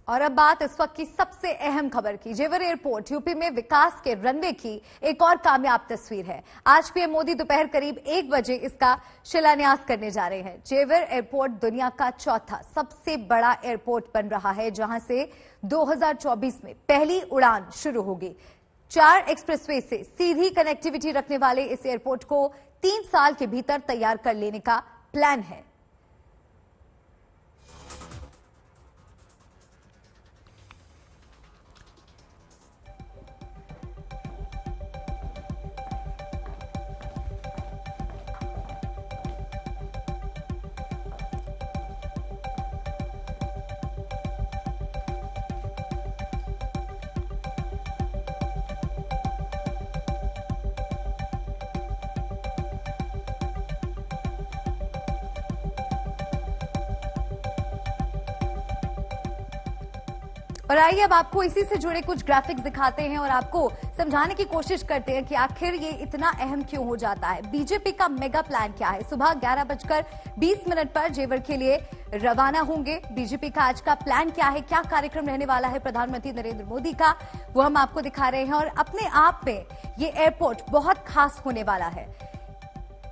और अब बात इस वक्त की सबसे अहम खबर की। जेवर एयरपोर्ट यूपी में विकास के रनवे की एक और कामयाब तस्वीर है। आज पीएम मोदी दोपहर करीब 1 बजे इसका शिलान्यास करने जा रहे हैं। जेवर एयरपोर्ट दुनिया का चौथा सबसे बड़ा एयरपोर्ट बन रहा है, जहां से 2024 में पहली उड़ान शुरू होगी। 4 एक्सप्रेसवे से सीधी कनेक्टिविटी रखने वाले इस एयरपोर्ट को 3 साल के भीतर तैयार कर लेने का प्लान है। और आइए अब आपको इसी से जुड़े कुछ ग्राफिक्स दिखाते हैं और आपको समझाने की कोशिश करते हैं कि आखिर ये इतना अहम क्यों हो जाता है। बीजेपी का मेगा प्लान क्या है? सुबह 11:20 पर जेवर के लिए रवाना होंगे। बीजेपी का आज का प्लान क्या है, क्या कार्यक्रम रहने वाला है प्रधानमंत्री नरेंद्र मोदी का, वो हम आपको दिखा रहे हैं। और अपने आप में ये एयरपोर्ट बहुत खास होने वाला है।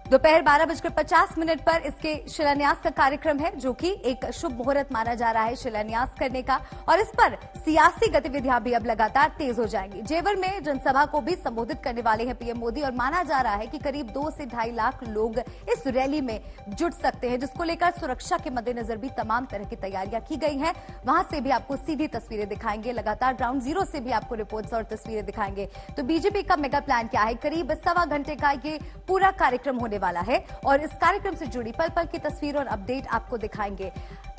दोपहर 12:50 पर इसके शिलान्यास का कार्यक्रम है, जो कि एक शुभ मुहूर्त माना जा रहा है शिलान्यास करने का। और इस पर सियासी गतिविधियां भी अब लगातार तेज हो जाएंगी। जेवर में जनसभा को भी संबोधित करने वाले हैं पीएम मोदी और माना जा रहा है कि करीब 2 से 2.5 लाख लोग इस रैली में जुट सकते हैं, जिसको लेकर सुरक्षा के मद्देनजर भी तमाम तरह की तैयारियां की गई हैं। वहां से भी आपको सीधी तस्वीरें दिखाएंगे, लगातार ग्राउंड जीरो से भी आपको रिपोर्ट्स और तस्वीरें दिखाएंगे। तो बीजेपी का मेगा प्लान क्या है? करीब 1.25 घंटे का ये पूरा कार्यक्रम होने वाला है और इस कार्यक्रम से जुड़ी पल पल की तस्वीर और अपडेट आपको दिखाएंगे।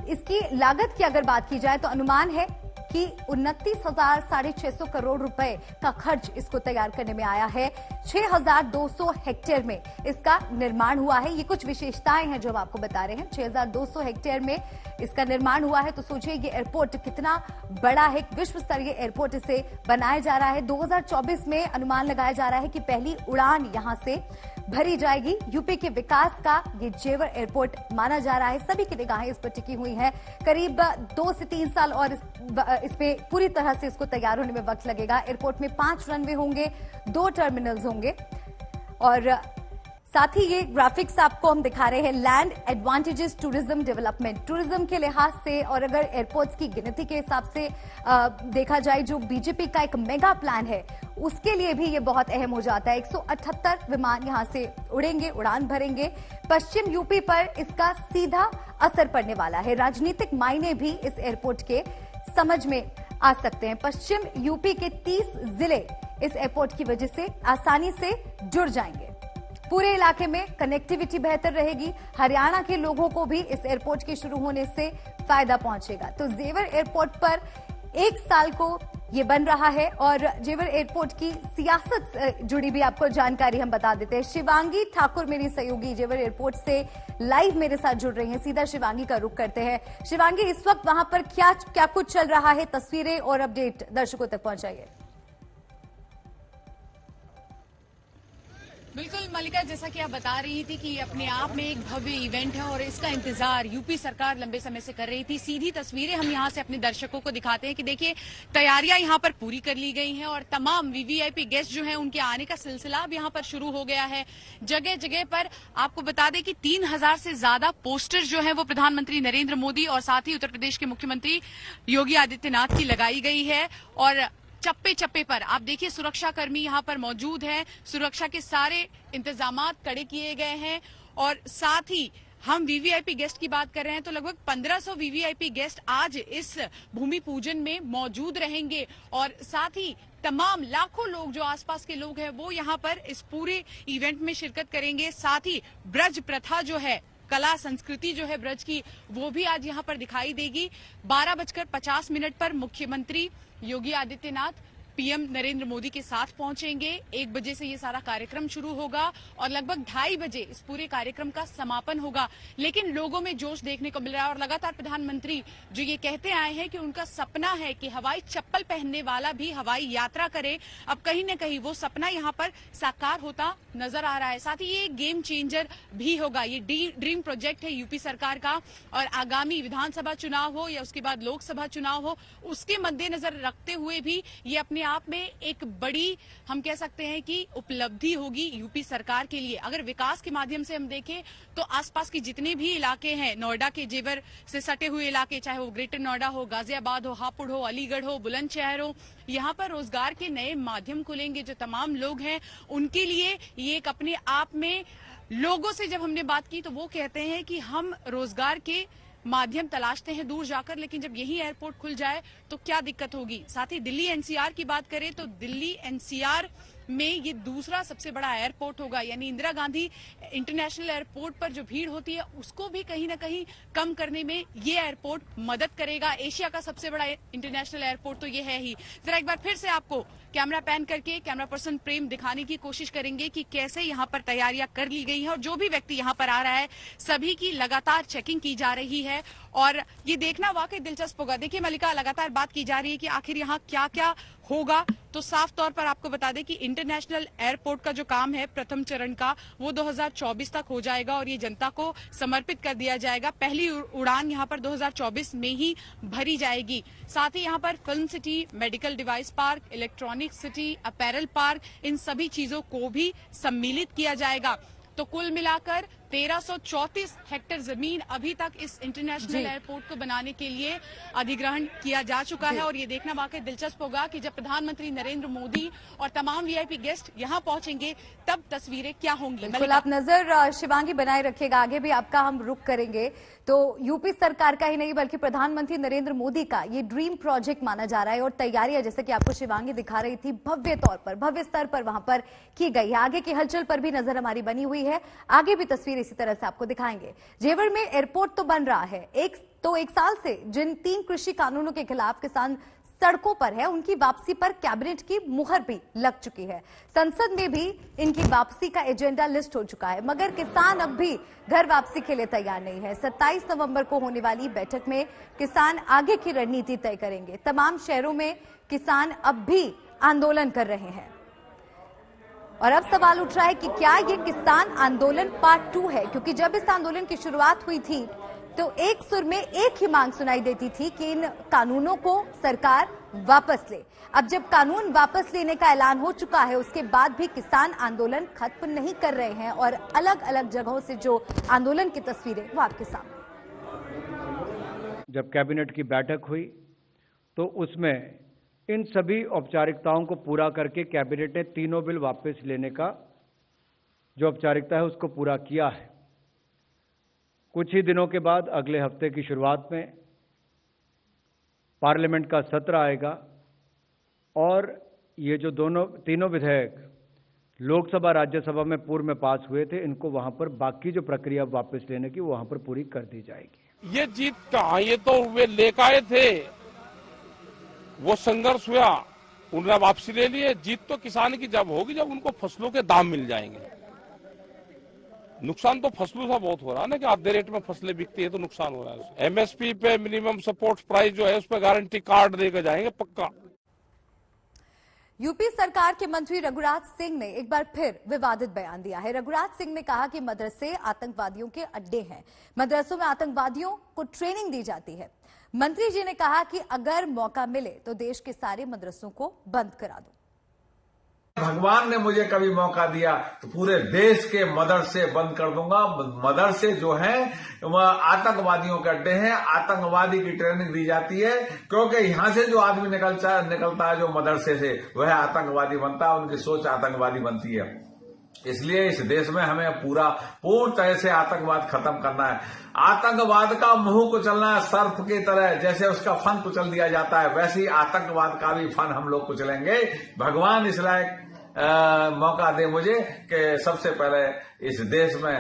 इसकी लागत की अगर बात की जाए तो अनुमान है कि 29,650 करोड़ रुपए का खर्च इसको तैयार करने में आया है। 6,200 हेक्टेयर में इसका निर्माण हुआ है। ये कुछ विशेषताएं हैं जो हम आपको बता रहे हैं। 6,200 हेक्टेयर में इसका निर्माण हुआ है, तो सोचिए ये एयरपोर्ट कितना बड़ा है। विश्व स्तरीय एयरपोर्ट इसे बनाया जा रहा है। 2024 में अनुमान लगाया जा रहा है कि पहली उड़ान यहां से भरी जाएगी। यूपी के विकास का ये जेवर एयरपोर्ट माना जा रहा है। सभी की निगाहें इस पर टिकी हुई हैं। करीब 2 से 3 साल और इस पे पूरी तरह से इसको तैयार होने में वक्त लगेगा। एयरपोर्ट में 5 रनवे होंगे, 2 टर्मिनल्स होंगे और साथ ही ये ग्राफिक्स आपको हम दिखा रहे हैं land advantages tourism development. Tourism के लिहाज से और अगर एयरपोर्ट्स की गिनती के हिसाब से देखा जाए, जो बीजेपी का एक मेगा प्लान है उसके लिए भी ये बहुत अहम हो जाता है। 178 विमान यहां से उड़ेंगे, उड़ान भरेंगे। पश्चिम यूपी पर इसका सीधा असर पड़ने वाला है। राजनीतिक मायने भी इस एयरपोर्ट के समझ में आ सकते हैं। पश्चिम यूपी के 30 जिले इस एयरपोर्ट की वजह से आसानी से जुड़ जाएंगे। पूरे इलाके में कनेक्टिविटी बेहतर रहेगी। हरियाणा के लोगों को भी इस एयरपोर्ट के शुरू होने से फायदा पहुंचेगा। तो जेवर एयरपोर्ट पर 1 साल को ये बन रहा है और जेवर एयरपोर्ट की सियासत जुड़ी भी आपको जानकारी हम बता देते हैं। शिवांगी ठाकुर मेरी सहयोगी जेवर एयरपोर्ट से लाइव मेरे साथ जुड़ रही हैं। सीधा शिवांगी का रुख करते हैं। शिवांगी, इस वक्त वहां पर क्या कुछ चल रहा है? तस्वीरें और अपडेट दर्शकों तक पहुंचाइए। बिल्कुल मलिका, जैसा कि आप बता रही थी कि अपने आप में एक भव्य इवेंट है और इसका इंतजार यूपी सरकार लंबे समय से कर रही थी। सीधी तस्वीरें हम यहां से अपने दर्शकों को दिखाते हैं कि देखिए तैयारियां यहां पर पूरी कर ली गई हैं और तमाम वीवीआईपी गेस्ट जो हैं उनके आने का सिलसिला अब यहां पर शुरू हो गया है। जगह जगह पर आपको बता दें कि 3,000 से ज्यादा पोस्टर जो है वो प्रधानमंत्री नरेंद्र मोदी और साथ ही उत्तर प्रदेश के मुख्यमंत्री योगी आदित्यनाथ की लगाई गई है। और चप्पे चप्पे पर आप देखिए सुरक्षाकर्मी यहां पर मौजूद हैं। सुरक्षा के सारे इंतजामात कड़े किए गए हैं और साथ ही हम वीवीआईपी गेस्ट की बात कर रहे हैं तो लगभग 1500 वीवीआईपी गेस्ट आज इस भूमि पूजन में मौजूद रहेंगे और साथ ही तमाम लाखों लोग जो आसपास के लोग हैं वो यहां पर इस पूरे इवेंट में शिरकत करेंगे। साथ ही ब्रज प्रथा जो है, कला संस्कृति जो है ब्रज की, वो भी आज यहाँ पर दिखाई देगी। 12:50 पर मुख्यमंत्री योगी आदित्यनाथ पीएम नरेंद्र मोदी के साथ पहुंचेंगे। 1 बजे से ये सारा कार्यक्रम शुरू होगा और लगभग 2:30 बजे इस पूरे कार्यक्रम का समापन होगा। लेकिन लोगों में जोश देखने को मिल रहा है और लगातार प्रधानमंत्री जो ये कहते आए हैं कि उनका सपना है कि हवाई चप्पल पहनने वाला भी हवाई यात्रा करे, अब कहीं न कहीं वो सपना यहाँ पर साकार होता नजर आ रहा है। साथ ही ये गेम चेंजर भी होगा। ये ड्रीम प्रोजेक्ट है यूपी सरकार का और आगामी विधानसभा चुनाव हो या उसके बाद लोकसभा चुनाव हो, उसके मद्देनजर रखते हुए भी ये अपने आप में एक बड़ी, हम कह सकते हैं कि उपलब्धि होगी यूपी सरकार के लिए। अगर विकास के माध्यम से हम देखें तो आसपास के जितने भी इलाके हैं, नोएडा के जेवर से सटे हुए इलाके, चाहे वो ग्रेटर नोएडा हो, गाजियाबाद हो, हापुड़ हो, अलीगढ़ हो, बुलंदशहर हो, यहाँ पर रोजगार के नए माध्यम खुलेंगे। जो तमाम लोग हैं उनके लिए ये एक अपने आप में, लोगों से जब हमने बात की तो वो कहते हैं कि हम रोजगार के माध्यम तलाशते हैं दूर जाकर, लेकिन जब यही एयरपोर्ट खुल जाए तो क्या दिक्कत होगी। साथ ही दिल्ली एनसीआर की बात करें तो दिल्ली एनसीआर में ये दूसरा सबसे बड़ा एयरपोर्ट होगा, यानी इंदिरा गांधी इंटरनेशनल एयरपोर्ट पर जो भीड़ होती है उसको भी कहीं ना कहीं कम करने में ये एयरपोर्ट मदद करेगा। एशिया का सबसे बड़ा इंटरनेशनल एयरपोर्ट तो ये है ही। जरा एक बार फिर से आपको कैमरा पैन करके कैमरा पर्सन प्रेम दिखाने की कोशिश करेंगे कि कैसे यहाँ पर तैयारियां कर ली गई है और जो भी व्यक्ति यहाँ पर आ रहा है सभी की लगातार चेकिंग की जा रही है और ये देखना वाकई दिलचस्प होगा। देखिए मलिका, लगातार बात की जा रही है कि आखिर यहाँ क्या क्या होगा, तो साफ तौर पर आपको बता दें कि इंटरनेशनल एयरपोर्ट का जो काम है प्रथम चरण का वो 2024 तक हो जाएगा और ये जनता को समर्पित कर दिया जाएगा। पहली उड़ान यहाँ पर 2024 में ही भरी जाएगी। साथ ही यहाँ पर film city, medical device park, electronic city, apparel park, इन सभी चीजों को भी सम्मिलित किया जाएगा। तो कुल मिलाकर 1334 हेक्टेयर जमीन अभी तक इस इंटरनेशनल एयरपोर्ट को बनाने के लिए अधिग्रहण किया जा चुका है और ये देखना वाकई दिलचस्प होगा कि जब प्रधानमंत्री नरेंद्र मोदी और तमाम वीआईपी गेस्ट यहाँ पहुंचेंगे तब तस्वीरें क्या होंगी। बिल्कुल, आप नजर शिवांगी बनाए रखिएगा, आगे भी आपका हम रुख करेंगे। तो यूपी सरकार का ही नहीं बल्कि प्रधानमंत्री नरेंद्र मोदी का ये ड्रीम प्रोजेक्ट माना जा रहा है और तैयारियां जैसे कि आपको शिवांगी दिखा रही थी भव्य तौर पर, भव्य स्तर पर वहां पर की गई है। आगे की हलचल पर भी नजर हमारी बनी हुई है, आगे भी तस्वीर इसी तरह से आपको दिखाएंगे। जेवर में एयरपोर्ट तो बन रहा है, एक साल से जिन 3 कृषि कानूनों के खिलाफ किसान सड़कों पर है उनकी वापसी पर कैबिनेट की मुहर भी लग चुकी है। संसद में भी इनकी वापसी का एजेंडा लिस्ट हो चुका है, मगर किसान अब भी घर वापसी के लिए तैयार नहीं है। 27 नवंबर को होने वाली बैठक में किसान आगे की रणनीति तय करेंगे। तमाम शहरों में किसान अब भी आंदोलन कर रहे हैं और अब सवाल उठ रहा है कि क्या ये किसान आंदोलन पार्ट 2 है, क्योंकि जब इस आंदोलन की शुरुआत हुई थी तो एक सुर में एक ही मांग सुनाई देती थी कि इन कानूनों को सरकार वापस ले। अब जब कानून वापस लेने का ऐलान हो चुका है उसके बाद भी किसान आंदोलन खत्म नहीं कर रहे हैं और अलग अलग जगहों से जो आंदोलन की तस्वीरें वो आपके सामने। जब कैबिनेट की बैठक हुई तो उसमें इन सभी औपचारिकताओं को पूरा करके कैबिनेट ने तीनों बिल वापस लेने का जो औपचारिकता है उसको पूरा किया है। कुछ ही दिनों के बाद अगले हफ्ते की शुरुआत में पार्लियामेंट का सत्र आएगा और ये जो तीनों विधेयक लोकसभा राज्यसभा में पूर्व में पास हुए थे इनको वहां पर बाकी जो प्रक्रिया वापस लेने की वहां पर पूरी कर दी जाएगी। ये जीत कहाँ, ये तो वे लेकर आए थे, वो संघर्ष हुआ, उन्होंने वापसी ले लिए। जीत तो किसान की जब होगी जब उनको फसलों के दाम मिल जाएंगे। नुकसान तो फसलों से बहुत हो रहा है ना कि आधे रेट में फसलें बिकती है तो नुकसान हो रहा है। एमएसपी पे मिनिमम सपोर्ट प्राइस जो है उस पर गारंटी कार्ड देकर जाएंगे पक्का। यूपी सरकार के मंत्री रघुराज सिंह ने एक बार फिर विवादित बयान दिया है। रघुराज सिंह ने कहा कि मदरसे आतंकवादियों के अड्डे हैं, मदरसों में आतंकवादियों को ट्रेनिंग दी जाती है। मंत्री जी ने कहा कि अगर मौका मिले तो देश के सारे मदरसों को बंद करा दो। भगवान ने मुझे कभी मौका दिया तो पूरे देश के मदरसे बंद कर दूंगा। मदरसे जो हैं आतंकवादियों के अड्डे हैं, आतंकवादी की ट्रेनिंग दी जाती है, क्योंकि यहां से जो आदमी निकलता है जो मदरसे से वह आतंकवादी बनता है, उनकी सोच आतंकवादी बनती है। इसलिए इस देश में हमें पूर्ण तरह से आतंकवाद खत्म करना है। आतंकवाद का मुंह कुचलना है सर्फ की तरह, जैसे उसका फन कुचल दिया जाता है वैसे ही आतंकवाद का भी फन हम लोग कुचलेंगे। भगवान इस लायक मौका दे मुझे कि सबसे पहले इस देश में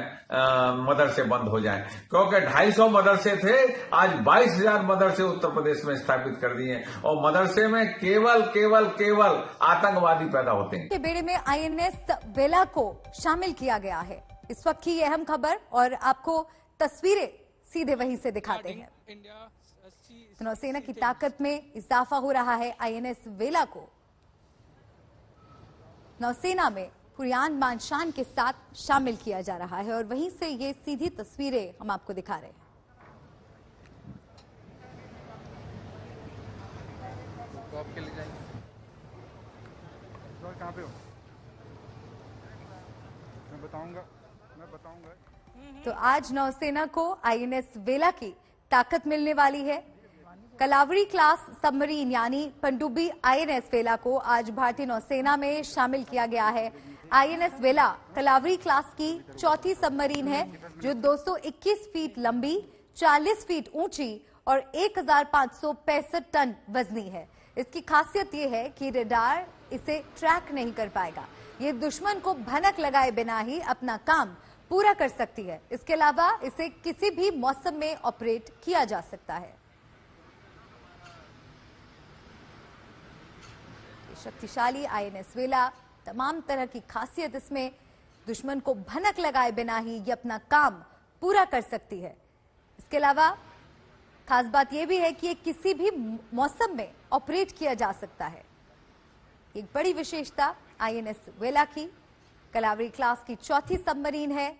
मदरसे बंद हो जाएं, क्योंकि 250 मदरसे थे, आज 22,000 मदरसे उत्तर प्रदेश में स्थापित कर दिए और मदरसे में केवल आतंकवादी पैदा होते हैं। के बेड़े में INS वेला को शामिल किया गया है। इस वक्त की ये अहम खबर और आपको तस्वीरें सीधे वहीं से दिखाते हैं। नौसेना की ताकत में इजाफा हो रहा है। INS वेला को नौसेना में कुरियान मानशान के साथ शामिल किया जा रहा है और वहीं से ये सीधी तस्वीरें हम आपको दिखा रहे हैं। तो आप के ले जाएंगे तो कहाँ पे हो? मैं बताऊंगा। तो आज नौसेना को INS वेला की ताकत मिलने वाली है। कलावरी क्लास सबमरीन यानी पनडुब्बी INS वेला को आज भारतीय नौसेना में शामिल किया गया है। INS वेला कलावरी क्लास की चौथी सबमरीन है जो 221 फीट लंबी, 40 फीट ऊंची और 1,565 टन वजनी है। इसकी खासियत यह है कि रडार इसे ट्रैक नहीं कर पाएगा। ये दुश्मन को भनक लगाए बिना ही अपना काम पूरा कर सकती है। इसके अलावा इसे किसी भी मौसम में ऑपरेट किया जा सकता है। शक्तिशाली INS वेला, तमाम तरह की खासियत इसमें, दुश्मन को भनक लगाए बिना ही ये अपना काम पूरा कर सकती है। इसके अलावा खास बात यह भी है कि ये किसी भी मौसम में ऑपरेट किया जा सकता है। एक बड़ी विशेषता INS वेला की, कलावरी क्लास की चौथी सबमरीन है।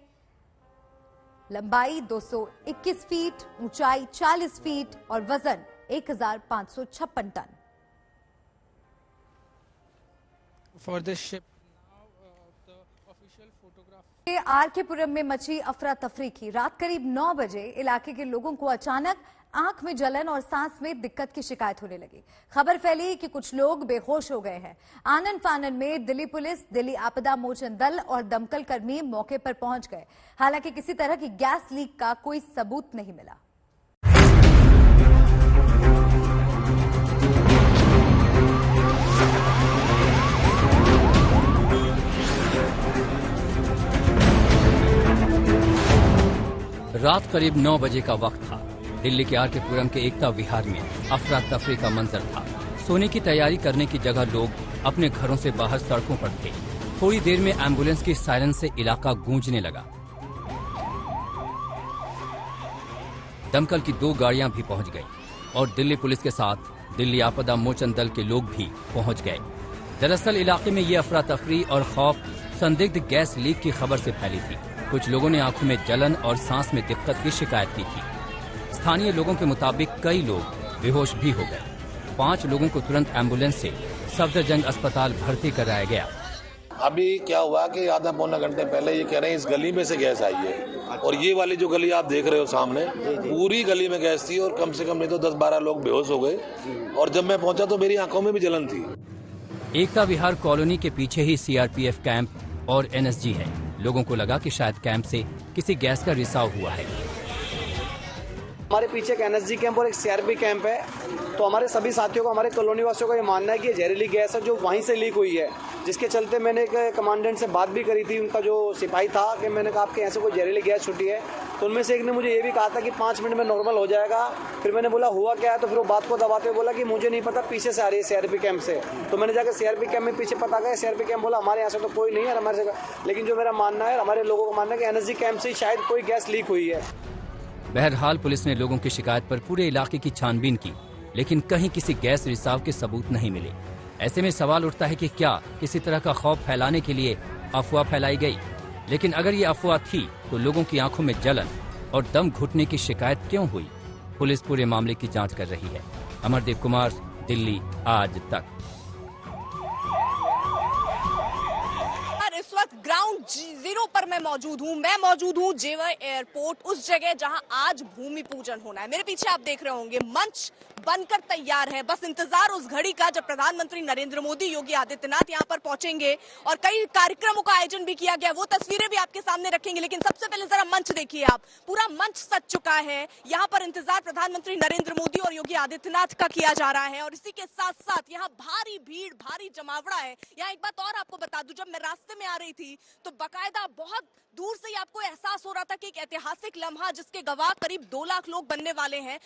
लंबाई 221 फीट, ऊंचाई 40 फीट और वजन 1,556 ton. For this ship, now the official photograph. RK Puram में मची अफरा तफरी की रात करीब 9 बजे इलाके के लोगों को अचानक आंख में जलन और सांस में दिक्कत की शिकायत होने लगी। खबर फैली कि कुछ लोग बेहोश हो गए हैं। आनन फानन में दिल्ली पुलिस, दिल्ली आपदा मोचन दल और दमकल कर्मी मौके पर पहुंच गए। हालांकि किसी तरह की गैस लीक का कोई सबूत नहीं मिला। रात करीब 9 बजे का वक्त था। दिल्ली के आरकेपुरम के एकता विहार में अफरा तफरी का मंजर था। सोने की तैयारी करने की जगह लोग अपने घरों से बाहर सड़कों पर थे। थोड़ी देर में एम्बुलेंस की सायरन से इलाका गूंजने लगा। दमकल की 2 गाड़ियां भी पहुंच गई और दिल्ली पुलिस के साथ दिल्ली आपदा मोचन दल के लोग भी पहुंच गए। दरअसल इलाके में ये अफरा तफरी और खौफ संदिग्ध गैस लीक की खबर से फैली थी। कुछ लोगों ने आंखों में जलन और सांस में दिक्कत की शिकायत की थी। स्थानीय लोगों के मुताबिक कई लोग बेहोश भी हो गए। 5 लोगों को तुरंत एम्बुलेंस से सफदरजंग अस्पताल भर्ती कराया गया। अभी क्या हुआ कि आधा पौना घंटे पहले ये कह रहे हैं इस गली में से गैस आई है और ये वाली जो गली आप देख रहे हो सामने, पूरी गली में गैस थी और कम से कम नहीं तो 10-12 लोग बेहोश हो गए और जब मैं पहुंचा तो मेरी आंखों में भी जलन थी। एकता विहार कॉलोनी के पीछे ही CRPF कैंप और NSG है। लोगों को लगा कि शायद कैंप से किसी गैस का रिसाव हुआ है। हमारे पीछे एक NSG कैंप और एक CRP कैंप है, तो हमारे सभी साथियों को, हमारे कॉलोनी वासियों का ये मानना है कि ये जहरीली गैस है जो वहीं से लीक हुई है, जिसके चलते मैंने एक कमांडेंट से बात भी करी थी। उनका जो सिपाही था कि मैंने कहा आपके यहाँ से कोई जहरीली गैस छुटी है, तो उनमें से एक ने मुझे ये भी कहा था कि 5 मिनट में नॉर्मल हो जाएगा। फिर मैंने बोला हुआ क्या है, तो फिर वो बात को दबाते हुए बोला कि मुझे नहीं पता, पीछे से आ रही है CRP कैंप से। तो मैंने जाकर CRP कैंप में पीछे पता गया, CRP कैंप बोला हमारे यहाँ से तो कोई नहीं है हमारे से, लेकिन जो मेरा मानना है, हमारे लोगों का मानना है कि NSG कैंप से शायद कोई गैस लीक हुई है। बहरहाल पुलिस ने लोगों की शिकायत पर पूरे इलाके की छानबीन की, लेकिन कहीं किसी गैस रिसाव के सबूत नहीं मिले। ऐसे में सवाल उठता है कि क्या किसी तरह का खौफ फैलाने के लिए अफवाह फैलाई गई? लेकिन अगर ये अफवाह थी तो लोगों की आंखों में जलन और दम घुटने की शिकायत क्यों हुई? पुलिस पूरे मामले की जांच कर रही है। अमरदीप कुमार, दिल्ली आज तक। इस वक्त ग्राउंड जीरो पर मैं मौजूद हूँ जेवर एयरपोर्ट, उस जगह जहां आज भूमि पूजन होना है। मेरे पीछे आप देख रहे होंगे मंच बनकर तैयार है। बस इंतजार उस घड़ी का जब प्रधानमंत्री नरेंद्र मोदी, योगी आदित्यनाथ यहाँ पर पहुंचेंगे और कई कार्यक्रमों का आयोजन भी किया गया। वो तस्वीरें भी आपके सामने रखेंगे, लेकिन सबसे पहले जरा मंच देखिए आप। पूरा मंच सज चुका है। यहाँ पर इंतजार प्रधानमंत्री नरेंद्र मोदी और योगी आदित्यनाथ का किया जा रहा है और इसी के साथ साथ यहाँ भारी भीड़, भारी जमावड़ा है। यहाँ एक बात और आपको बता दूं, जब मैं रास्ते में आ रही थी तो बाकायदा बहुत दूर से ही आपको एहसास हो रहा था कि एक ऐतिहासिक लम्हा जिसके गवाह करीब 2 लाख लोग बनने वाले हैं,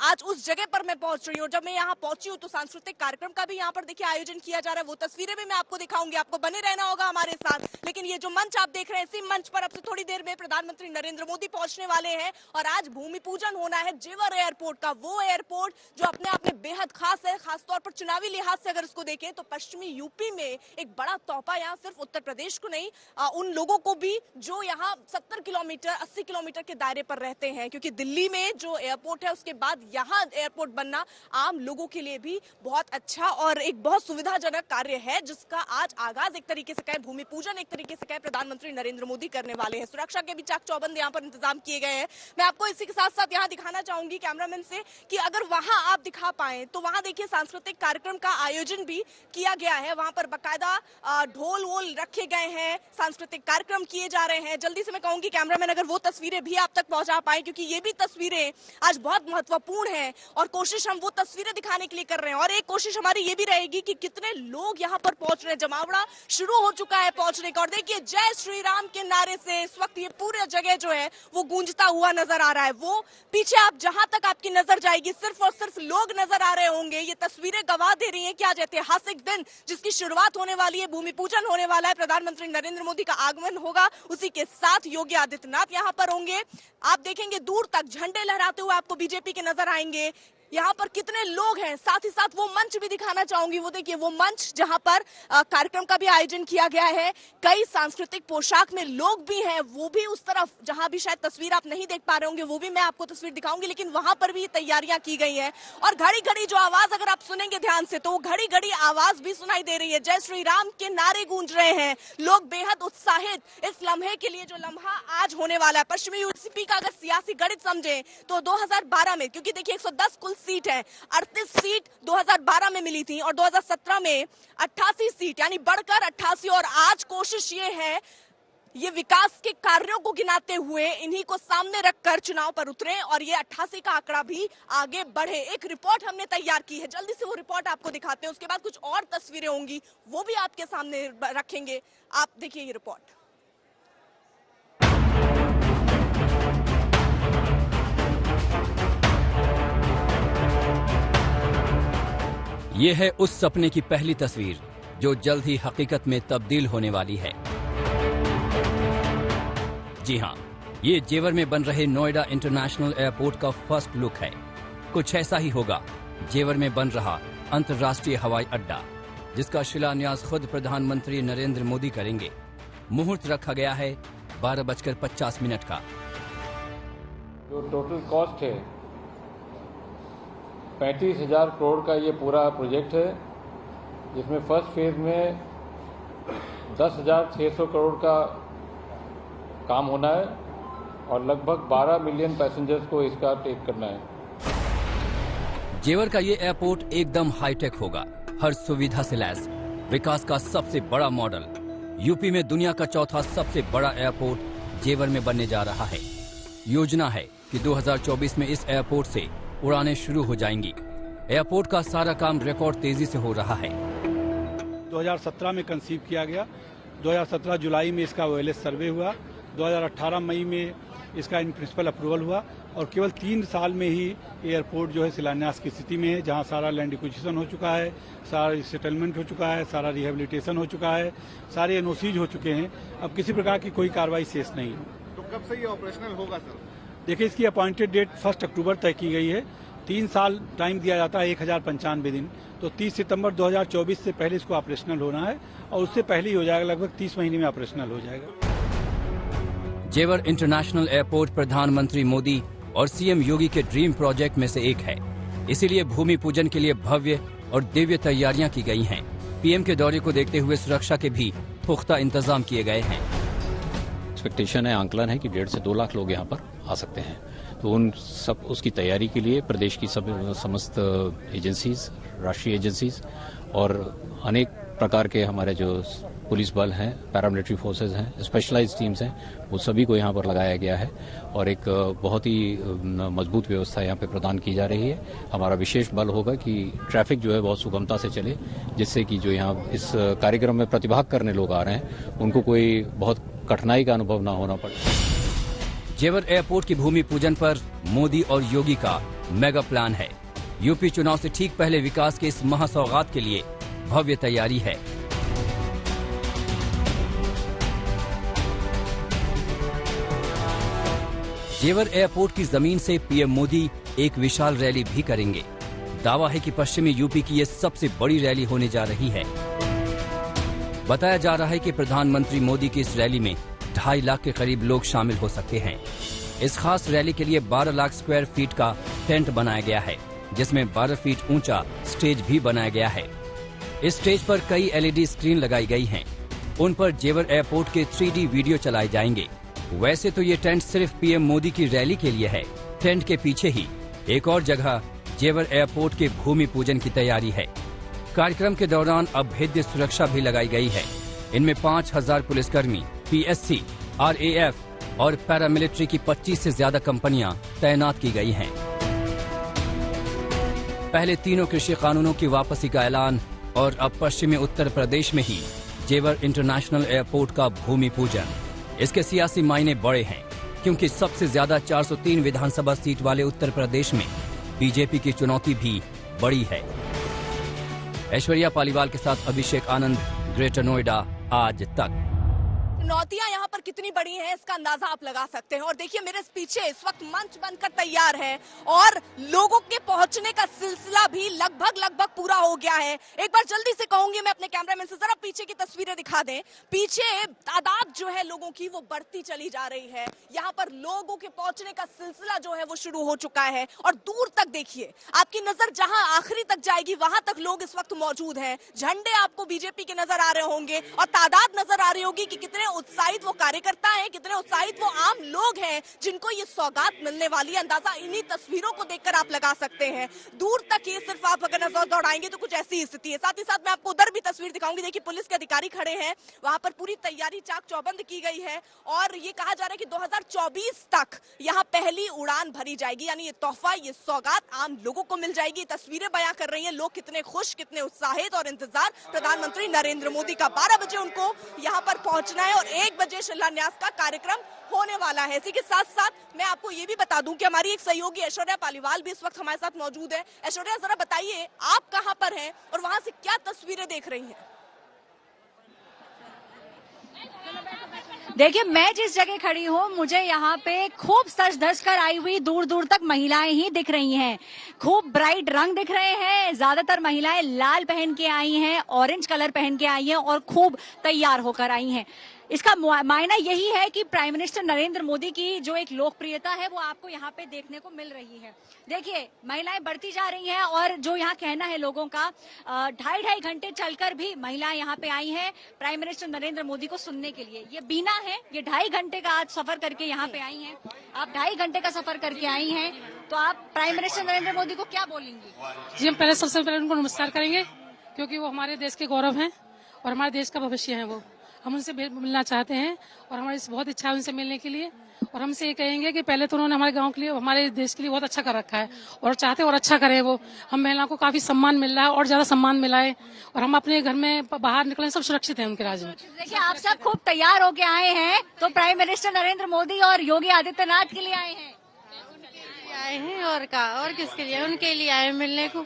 आज उस जगह पर मैं पहुंच रही हूँ। जब मैं यहाँ पहुंची हूँ तो सांस्कृतिक कार्यक्रम का भी यहाँ पर देखिए आयोजन किया जा रहा है। वो तस्वीरें भी मैं आपको दिखाऊंगी, आपको बने रहना होगा हमारे साथ। लेकिन ये जो मंच आप देख रहे हैं, इसी मंच पर अब से थोड़ी देर में प्रधानमंत्री नरेंद्र मोदी पहुंचने वाले हैं और आज भूमि पूजन होना है जेवर एयरपोर्ट का। वो एयरपोर्ट जो अपने आप में बेहद खास है, खासतौर पर चुनावी लिहाज से अगर इसको देखें तो पश्चिमी यूपी में एक बड़ा तोहफा यहाँ सिर्फ उत्तर प्रदेश को नहीं, उन लोगों को भी जो यहाँ 70 किलोमीटर 80 किलोमीटर के दायरे पर रहते हैं, क्योंकि दिल्ली में जो एयरपोर्ट है उसके बाद यहाँ एयरपोर्ट बनना आम लोगों के लिए भी बहुत अच्छा और एक बहुत सुविधाजनक कार्य है, जिसका आज आगाज एक तरीके से कहे, भूमि पूजन एक तरीके से कहे, प्रधानमंत्री नरेंद्र मोदी करने वाले हैं। सुरक्षा के भी चाक चौबंद यहाँ पर इंतजाम किए गए हैं। मैं आपको इसी के साथ साथ यहाँ दिखाना चाहूंगी कैमरामैन से कि अगर वहां आप दिखा पाए तो वहां देखिए सांस्कृतिक कार्यक्रम का आयोजन भी किया गया है। वहां पर बाकायदा ढोल वोल रखे गए हैं, सांस्कृतिक कार्यक्रम किए जा रहे हैं। जल्दी से मैं कहूंगी कैमरामैन अगर वो तस्वीरें भी आप तक पहुंचा पाए, क्योंकि ये भी तस्वीरें आज बहुत महत्वपूर्ण हैं और कोशिश हम वो तस्वीरें दिखाने के लिए कर रहे हैं। और एक कोशिश हमारी ये भी रहेगी कि कितने लोग यहाँ पर पहुंच रहे हैं। जमावड़ा शुरू हो चुका है पहुंचने का और देखिए जय श्री राम के नारे से इस वक्त ये पूरे जगह जो है वो गूंजता हुआ नजर आ रहा है। वो पीछे आप जहां तक आपकी नजर जाएगी सिर्फ और सिर्फ लोग नजर आ रहे होंगे। ये तस्वीरें गवाह दे रही हैं कि आज ऐतिहासिक दिन जिसकी शुरुआत होने वाली है, भूमि पूजन होने वाला है, प्रधानमंत्री नरेंद्र मोदी का आगमन होगा, उसी के साथ योगी आदित्यनाथ यहाँ पर होंगे। आप देखेंगे दूर तक झंडे लहराते हुए आपको बीजेपी के नजर आएंगे। यहाँ पर कितने लोग हैं, साथ ही साथ वो मंच भी दिखाना चाहूंगी। वो देखिए वो मंच जहाँ पर कार्यक्रम का भी आयोजन किया गया है। कई सांस्कृतिक पोशाक में लोग भी हैं, वो भी उस तरफ जहां भी शायद तस्वीर आप नहीं देख पा रहे होंगे वो भी मैं आपको तस्वीर दिखाऊंगी, लेकिन वहां पर भी तैयारियां की गई हैं। और घड़ी घड़ी जो आवाज अगर आप सुनेंगे ध्यान से तो वो घड़ी घड़ी आवाज भी सुनाई दे रही है। जय श्री राम के नारे गूंज रहे हैं, लोग बेहद उत्साहित इस लम्हे के लिए जो लम्हा आज होने वाला है। पश्चिमी यूपी का अगर सियासी गणित समझे तो 2012 में, क्योंकि देखिए 110 कुल सीट है, 38 सीट 2012 में मिली थी और 2017 में 88 सीट, यानी बढ़कर 88। और आज कोशिश ये है ये विकास के कार्यों को गिनाते हुए इन्हीं को सामने रखकर चुनाव पर उतरे और ये 88 का आंकड़ा भी आगे बढ़े। एक रिपोर्ट हमने तैयार की है, जल्दी से वो रिपोर्ट आपको दिखाते हैं। उसके बाद कुछ और तस्वीरें होंगी वो भी आपके सामने रखेंगे। आप देखिए ये रिपोर्ट। ये है उस सपने की पहली तस्वीर जो जल्द ही हकीकत में तब्दील होने वाली है। जी हां, ये जेवर में बन रहे नोएडा इंटरनेशनल एयरपोर्ट का फर्स्ट लुक है। कुछ ऐसा ही होगा जेवर में बन रहा अंतर्राष्ट्रीय हवाई अड्डा, जिसका शिलान्यास खुद प्रधानमंत्री नरेंद्र मोदी करेंगे। मुहूर्त रखा गया है 12:50 का। जो टोटल कॉस्ट है 35,000 करोड़ का ये पूरा प्रोजेक्ट है, जिसमें फर्स्ट फेज में 10,600 करोड़ का काम होना है और लगभग 12 मिलियन पैसेंजर्स को इसका टेक करना है। जेवर का ये एयरपोर्ट एकदम हाईटेक होगा, हर सुविधा से लैस, विकास का सबसे बड़ा मॉडल। यूपी में दुनिया का चौथा सबसे बड़ा एयरपोर्ट जेवर में बनने जा रहा है। योजना है कि 2024 में इस एयरपोर्ट से उड़ानें शुरू हो जाएंगी। एयरपोर्ट का सारा काम रिकॉर्ड तेजी से हो रहा है। 2017 में कंसीव किया गया, 2017 जुलाई में इसका ओएलएस सर्वे हुआ, 2018 मई में इसका इन प्रिंसिपल अप्रूवल हुआ और केवल 3 साल में ही एयरपोर्ट जो है शिलान्यास की स्थिति में है, जहां सारा लैंड एक्विजिशन हो चुका है, सारा सेटलमेंट हो चुका है, सारा रिहेबिलिटेशन हो चुका है, सारे एनओसीज हो चुके हैं। अब किसी प्रकार की कोई कार्रवाई शेष नहीं है। तो कब से ये ऑपरेशनल होगा सर? देखिए, इसकी अपॉइंटेड डेट 1 अक्टूबर तय की गई है। 3 साल टाइम दिया जाता है, 1095 दिन, तो 30 सितंबर 2024 से पहले इसको ऑपरेशनल होना है और उससे पहले ही हो जाएगा, लगभग 30 महीने में ऑपरेशनल हो जाएगा। जेवर इंटरनेशनल एयरपोर्ट प्रधानमंत्री मोदी और सीएम योगी के ड्रीम प्रोजेक्ट में से एक है, इसीलिए भूमि पूजन के लिए भव्य और दिव्य तैयारियां की गई हैं। पीएम के दौरे को देखते हुए सुरक्षा के भी पुख्ता इंतजाम किए गए हैं। एक्सपेक्टेशन है, आंकलन है कि 1.5 से 2 लाख लोग यहाँ पर आ सकते हैं। तो उन सब उसकी तैयारी के लिए प्रदेश की समस्त एजेंसीज, राष्ट्रीय एजेंसीज और अनेक प्रकार के हमारे जो पुलिस बल हैं, पैरामिलिट्री फोर्सेज हैं, स्पेशलाइज्ड टीम्स हैं, वो सभी को यहाँ पर लगाया गया है और एक बहुत ही मजबूत व्यवस्था यहाँ पे प्रदान की जा रही है। हमारा विशेष बल होगा कि ट्रैफिक जो है बहुत सुगमता से चले, जिससे कि जो यहाँ इस कार्यक्रम में प्रतिभाग करने लोग आ रहे हैं उनको कोई बहुत कठिनाई का अनुभव न होना पड़े। जेवर एयरपोर्ट की भूमि पूजन पर मोदी और योगी का मेगा प्लान है। यूपी चुनाव से ठीक पहले विकास के इस महासौगात के लिए भव्य तैयारी है। जेवर एयरपोर्ट की जमीन से पीएम मोदी एक विशाल रैली भी करेंगे। दावा है कि पश्चिमी यूपी की ये सबसे बड़ी रैली होने जा रही है। बताया जा रहा है कि प्रधानमंत्री मोदी की इस रैली में 2.5 लाख के करीब लोग शामिल हो सकते हैं। इस खास रैली के लिए 12 लाख स्क्वायर फीट का टेंट बनाया गया है, जिसमें 12 फीट ऊंचा स्टेज भी बनाया गया है। इस स्टेज पर कई एलईडी स्क्रीन लगाई गई हैं। उन पर जेवर एयरपोर्ट के 3D वीडियो चलाए जाएंगे। वैसे तो ये टेंट सिर्फ पीएम मोदी की रैली के लिए है। टेंट के पीछे ही एक और जगह जेवर एयरपोर्ट के भूमि पूजन की तैयारी है। कार्यक्रम के दौरान अभेद्य सुरक्षा भी लगाई गई है। इनमें 5000 पुलिसकर्मी, PSC, RAF और पैरामिलिट्री की 25 से ज्यादा कंपनियां तैनात की गई हैं। पहले तीनों कृषि कानूनों की वापसी का ऐलान और अब पश्चिमी उत्तर प्रदेश में ही जेवर इंटरनेशनल एयरपोर्ट का भूमि पूजन। इसके सियासी मायने बड़े हैं, क्योंकि सबसे ज्यादा 403 विधानसभा सीट वाले उत्तर प्रदेश में बीजेपी की चुनौती भी बड़ी है। ऐश्वर्या पालीवाल के साथ अभिषेक आनंद, ग्रेटर नोएडा, आज तक। चुनौतियां यहाँ पर कितनी बड़ी हैं इसका अंदाजा आप लगा सकते हैं। और देखिए मेरे पीछे इस वक्त मंच बनकर तैयार है और लोगों के पहुंचने का सिलसिला भी लगभग पूरा हो गया है। एक बार जल्दी से कहूंगी मैं अपने कैमरामैन से जरा पीछे की तस्वीरें दिखा दें। पीछे तादाद जो है लोगों की वो बढ़ती चली जा रही है। यहाँ पर लोगों के पहुंचने का सिलसिला जो है वो शुरू हो चुका है और दूर तक देखिए, आपकी नजर जहां आखिरी तक जाएगी वहां तक लोग इस वक्त मौजूद हैं। झंडे आपको बीजेपी के नजर आ रहे होंगे और तादाद नजर आ रही होगी कि कितने उत्साहित वो कार्यकर्ता हैं, कितने उत्साहित वो आम लोग हैं जिनको ये सौगात मिलने वाली है। अंदाजा इन्हीं तस्वीरों को देखकर आप लगा सकते हैं। दूर तक ये सिर्फ आप अगर नजर दौड़ाएंगे तो कुछ ऐसी स्थिति है। साथ ही साथ मैं आपको उधर भी तस्वीर दिखाऊंगी। देखिए पुलिस के अधिकारी खड़े हैं, वहां पर पूरी तैयारी चाक चौबंद की गई है और ये कहा जा रहा है कि 2024 तक यहाँ पहली उड़ान भरी जाएगी, यानी ये तोहफा, ये सौगात आम लोगों को मिल जाएगी। तस्वीरें बयां कर रही हैं लोग कितने खुश, कितने उत्साहित और इंतजार प्रधानमंत्री नरेंद्र मोदी का। 12 बजे उनको यहाँ पर पहुंचना है और 1 बजे शिलान्यास का कार्यक्रम होने वाला है। इसी के साथ साथ मैं आपको ये भी बता दूं कि हमारी एक सहयोगी ऐश्वर्या पालीवाल भी इस वक्त हमारे साथ मौजूद है। ऐश्वर्या जरा बताइए आप कहां पर हैं और वहां से क्या तस्वीरें देख रही हैं? देखिए मैं जिस जगह खड़ी हूँ मुझे यहाँ पे खूब सज धज कर आई हुई दूर दूर तक महिलाएं ही दिख रही हैं। खूब ब्राइट रंग दिख रहे हैं। ज्यादातर महिलाएं लाल पहन के आई हैं, ऑरेंज कलर पहन के आई हैं और खूब तैयार होकर आई हैं। इसका मायना यही है कि प्राइम मिनिस्टर नरेंद्र मोदी की जो एक लोकप्रियता है वो आपको यहाँ पे देखने को मिल रही है। देखिए महिलाएं बढ़ती जा रही हैं और जो यहाँ कहना है लोगों का, 2.5 घंटे चलकर भी महिलाएं यहाँ पे आई हैं प्राइम मिनिस्टर नरेंद्र मोदी को सुनने के लिए। ये बीना है, ये 2.5 घंटे का आज सफर करके यहाँ पे आई हैं। आप 2.5 घंटे का सफर करके आई हैं, तो आप प्राइम मिनिस्टर नरेंद्र मोदी को क्या बोलेंगी? जी हम पहले सबसे पहले उनको नमस्कार करेंगे, क्योंकि वो हमारे देश के गौरव हैं और हमारे देश का भविष्य है। वो हम उनसे मिलना चाहते हैं और हमारी बहुत इच्छा है उनसे मिलने के लिए। और हमसे ये कहेंगे कि पहले तो उन्होंने हमारे गांव के लिए, हमारे देश के लिए बहुत अच्छा कर रखा है और चाहते और अच्छा करें वो। हम महिलाओं को काफी सम्मान मिल रहा है और ज्यादा सम्मान मिला है और हम अपने घर में बाहर निकले सब सुरक्षित हैं उनके राज्य में। देखिए आप सब खूब तैयार होके आए हैं, तो प्राइम मिनिस्टर नरेंद्र मोदी और योगी आदित्यनाथ के लिए आए हैं? आए हैं और किसके लिए? उनके लिए आए मिलने को।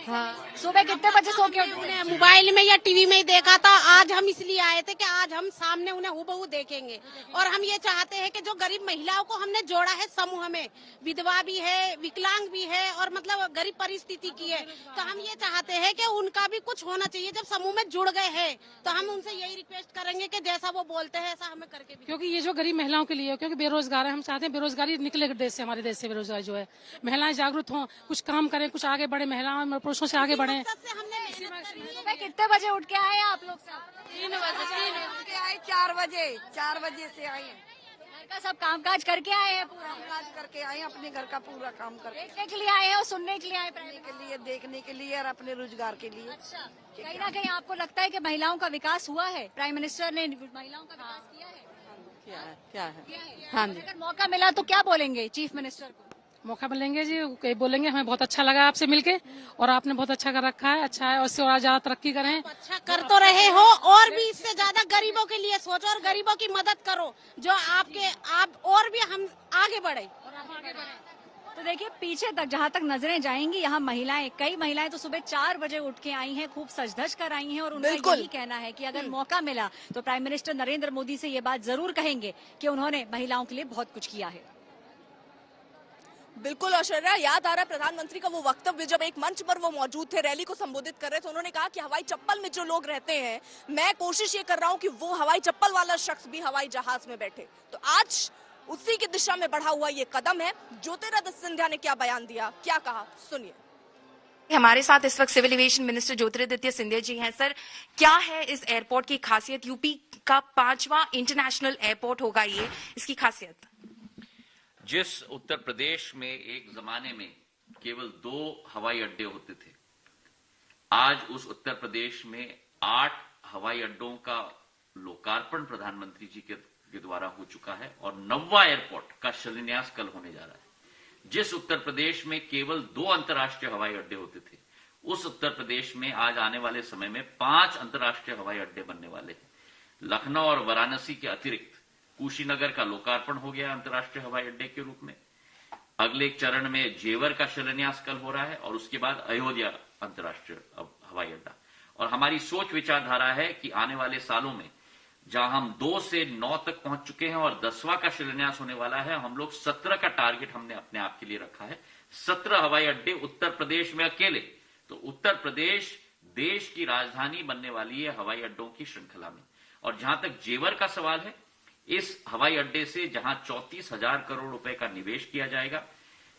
हाँ सुबह कितने बजे सो के उन्हें मोबाइल में या टीवी में ही देखा था। आज हम इसलिए आए थे कि आज हम सामने उन्हें हूबहू देखेंगे और हम ये चाहते हैं कि जो गरीब महिलाओं को हमने जोड़ा है समूह में, विधवा भी है, विकलांग भी है और मतलब गरीब परिस्थिति की है, तो हम ये चाहते हैं कि उनका भी कुछ होना चाहिए। जब समूह में जुड़ गए हैं तो हम उनसे यही रिक्वेस्ट करेंगे कि जैसा वो बोलते हैं ऐसा हमें करके भी। क्योंकि ये जो गरीब महिलाओं के लिए, क्योंकि बेरोजगार है, हम चाहते हैं बेरोजगारी निकले देश से, हमारे देश से बेरोजगारी जो है। महिलाएं जागरूक हों, कुछ काम करें, कुछ आगे बढ़े, महिलाओं पुरुषों से आगे बढ़े। सुबह कितने बजे उठ के आए आप लोग? सब 3 बजे आए, 4 बजे से आए हैं। घर का सब कामकाज करके आए हैं, पूरा कामकाज करके आए हैं, अपने घर का पूरा काम करके। देखने के लिए आए हैं और सुनने के लिए आए हैं, देखने के लिए और अपने रोजगार के लिए। अच्छा, कहीं ना कहीं आपको लगता है कि महिलाओं का विकास हुआ है? प्राइम मिनिस्टर ने महिलाओं का विकास किया है? क्या है? हाँ जी। अगर मौका मिला तो क्या बोलेंगे चीफ मिनिस्टर को? मौका मिलेंगे जी, कहीं बोलेंगे हमें बहुत अच्छा लगा आपसे मिलके, और आपने बहुत अच्छा कर रखा है, अच्छा है, और इससे और ज्यादा तरक्की करें। अच्छा कर तो रहे हो, और भी इससे ज्यादा गरीबों के लिए सोचो और गरीबों की मदद करो, जो आप और भी हम आगे बढ़े। तो देखिए पीछे तक जहाँ तक नजरें जाएंगी, यहाँ महिलाएं, कई महिलाएं तो सुबह 4 बजे उठ के आई हैं, खूब सज-धज कर आई हैं, और उनका यही कहना है कि अगर मौका मिला तो प्राइम मिनिस्टर नरेंद्र मोदी से ये बात जरूर कहेंगे कि उन्होंने महिलाओं के लिए बहुत कुछ किया है। बिल्कुल ऐश्वर्या, याद आ रहा है प्रधानमंत्री का वो वक्तव्य जब एक मंच पर वो मौजूद थे, रैली को संबोधित कर रहे थे। उन्होंने कहा कि हवाई चप्पल में जो लोग रहते हैं, मैं कोशिश ये कर रहा हूं कि वो हवाई चप्पल वाला शख्स भी हवाई जहाज में बैठे। तो आज उसी की दिशा में बढ़ा हुआ ये कदम है। ज्योतिरादित्य सिंधिया ने क्या बयान दिया, क्या कहा, सुनिए। हमारे साथ इस वक्त civil aviation minister Jyotiraditya Scindia ji हैं। सर, क्या है इस एयरपोर्ट की खासियत? यूपी का 5वां इंटरनेशनल एयरपोर्ट होगा ये, इसकी खासियत? जिस उत्तर प्रदेश में एक जमाने में केवल 2 हवाई अड्डे होते थे, आज उस उत्तर प्रदेश में 8 हवाई अड्डों का लोकार्पण प्रधानमंत्री जी के द्वारा हो चुका है, और 9वां एयरपोर्ट का शिलान्यास कल होने जा रहा है। जिस उत्तर प्रदेश में केवल 2 अंतर्राष्ट्रीय हवाई अड्डे होते थे, उस उत्तर प्रदेश में आज आने वाले समय में 5 अंतर्राष्ट्रीय हवाई अड्डे बनने वाले हैं। लखनऊ और वाराणसी के अतिरिक्त कुशीनगर का लोकार्पण हो गया अंतर्राष्ट्रीय हवाई अड्डे के रूप में। अगले एक चरण में जेवर का शिलान्यास कल हो रहा है, और उसके बाद अयोध्या अंतर्राष्ट्रीय हवाई अड्डा। और हमारी सोच विचारधारा है कि आने वाले सालों में जहां हम 2 से 9 तक पहुंच चुके हैं और 10वां का शिलान्यास होने वाला है, हम लोग 17 का टारगेट हमने अपने आप के लिए रखा है। 17 हवाई अड्डे उत्तर प्रदेश में अकेले। तो उत्तर प्रदेश देश की राजधानी बनने वाली है हवाई अड्डों की श्रृंखला में। और जहां तक जेवर का सवाल है, इस हवाई अड्डे से जहां 34,000 करोड़ रुपए का निवेश किया जाएगा,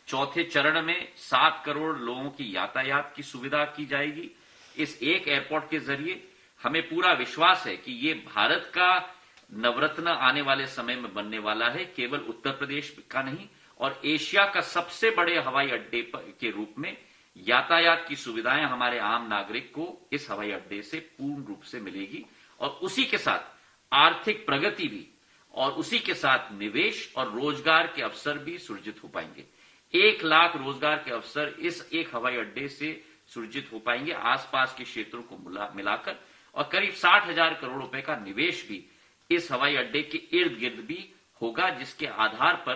चौथे चरण में 7 करोड़ लोगों की यातायात की सुविधा की जाएगी। इस एक एयरपोर्ट के जरिए हमें पूरा विश्वास है कि ये भारत का नवरत्न आने वाले समय में बनने वाला है, केवल उत्तर प्रदेश का नहीं, और एशिया का सबसे बड़े हवाई अड्डे के रूप में यातायात की सुविधाएं हमारे आम नागरिक को इस हवाई अड्डे से पूर्ण रूप से मिलेगी। और उसी के साथ आर्थिक प्रगति भी, और उसी के साथ निवेश और रोजगार के अवसर भी सृजित हो पाएंगे। 1 लाख रोजगार के अवसर इस एक हवाई अड्डे से सृजित हो पाएंगे, आसपास के क्षेत्रों को मिलाकर। और करीब 60,000 करोड़ रुपए का निवेश भी इस हवाई अड्डे के इर्द गिर्द भी होगा, जिसके आधार पर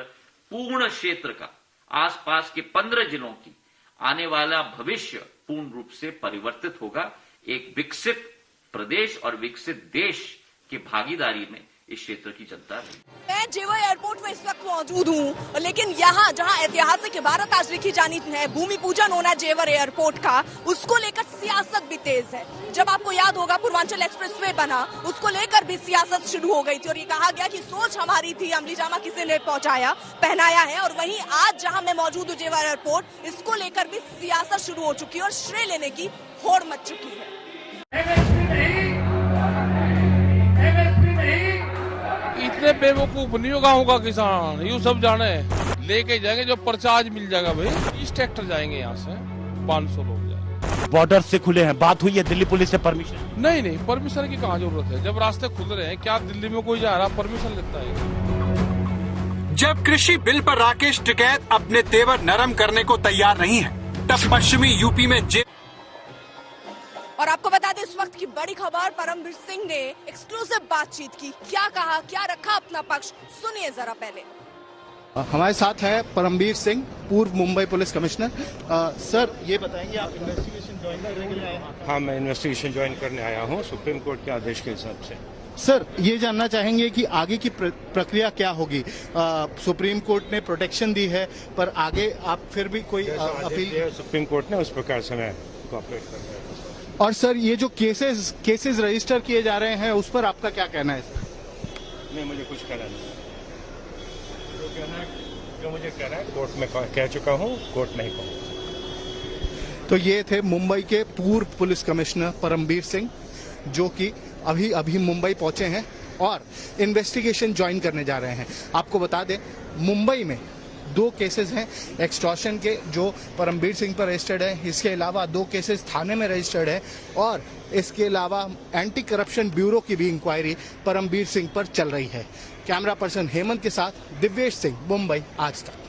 पूर्ण क्षेत्र का, आसपास के 15 जिलों की आने वाला भविष्य पूर्ण रूप से परिवर्तित होगा। एक विकसित प्रदेश और विकसित देश की भागीदारी में इस क्षेत्र की जनता रही। मैं जेवर एयरपोर्ट में इस वक्त मौजूद हूँ, लेकिन यहाँ जहाँ ऐतिहासिक इबारत आज लिखी जानी है, भूमि पूजन होना जेवर एयरपोर्ट का, उसको लेकर सियासत भी तेज है। जब आपको याद होगा पूर्वांचल एक्सप्रेसवे बना, उसको लेकर भी सियासत शुरू हो गई थी, और ये कहा गया कि सोच हमारी थी, अमली जामा किसी ने पहनाया है। और वहीं आज जहाँ मैं मौजूद हूँ जेवर एयरपोर्ट, इसको लेकर भी सियासत शुरू हो चुकी है और श्रेय लेने की होड़ मच चुकी है। इतने बेवकूफ नहीं होगा किसान, यूँ सब जाने लेके जाएंगे जो पर्चा आज मिल जाएगा भाई। 30 ट्रैक्टर जाएंगे यहाँ से, 500 लोग जाएंगे। बॉर्डर से खुले हैं, बात हुई है दिल्ली पुलिस से परमिशन? नहीं, परमिशन की कहाँ जरूरत है, जब रास्ते खुल रहे हैं। क्या दिल्ली में कोई जा रहा परमिशन लेता है? जब कृषि बिल पर राकेश टिकैत अपने तेवर नरम करने को तैयार नहीं है, तब पश्चिमी यूपी में और आपको बता दें इस वक्त की बड़ी खबर, परमवीर सिंह ने एक्सक्लूसिव बातचीत की। क्या कहा, क्या रखा अपना पक्ष, सुनिए जरा पहले। हमारे साथ है परमवीर सिंह, पूर्व मुंबई पुलिस कमिश्नर। सर, ये बताएंगे आप इन्वेस्टिगेशन ज्वाइन करने के लिए आए हैं? हाँ, मैं इन्वेस्टिगेशन ज्वाइन करने आया हूँ सुप्रीम कोर्ट के आदेश के हिसाब से। सर, ये जानना चाहेंगे कि आगे की प्रक्रिया क्या होगी? सुप्रीम कोर्ट ने प्रोटेक्शन दी है, पर आगे आप फिर भी कोई अपील? सुप्रीम कोर्ट ने उस प्रकार से मैं कोऑपरेट कर रहा हूँ। और सर, ये जो केसेस रजिस्टर किए जा रहे हैं, उस पर आपका क्या कहना है? नहीं, मुझे कुछ कहना नहीं। जो मुझे कहना है कोर्ट में कह चुका हूँ, कोर्ट नहीं कहूँगा। तो ये थे मुंबई के पूर्व पुलिस कमिश्नर परमवीर सिंह, जो कि अभी मुंबई पहुंचे हैं और इन्वेस्टिगेशन ज्वाइन करने जा रहे हैं। आपको बता दें, मुंबई में 2 केसेस हैं एक्सटॉर्शन के जो परमबीर सिंह पर रजिस्टर्ड है। इसके अलावा 2 केसेस थाने में रजिस्टर्ड है और इसके अलावा एंटी करप्शन ब्यूरो की भी इंक्वायरी परमबीर सिंह पर चल रही है। कैमरा पर्सन हेमंत के साथ दिव्येश सिंह, मुंबई, आज तक।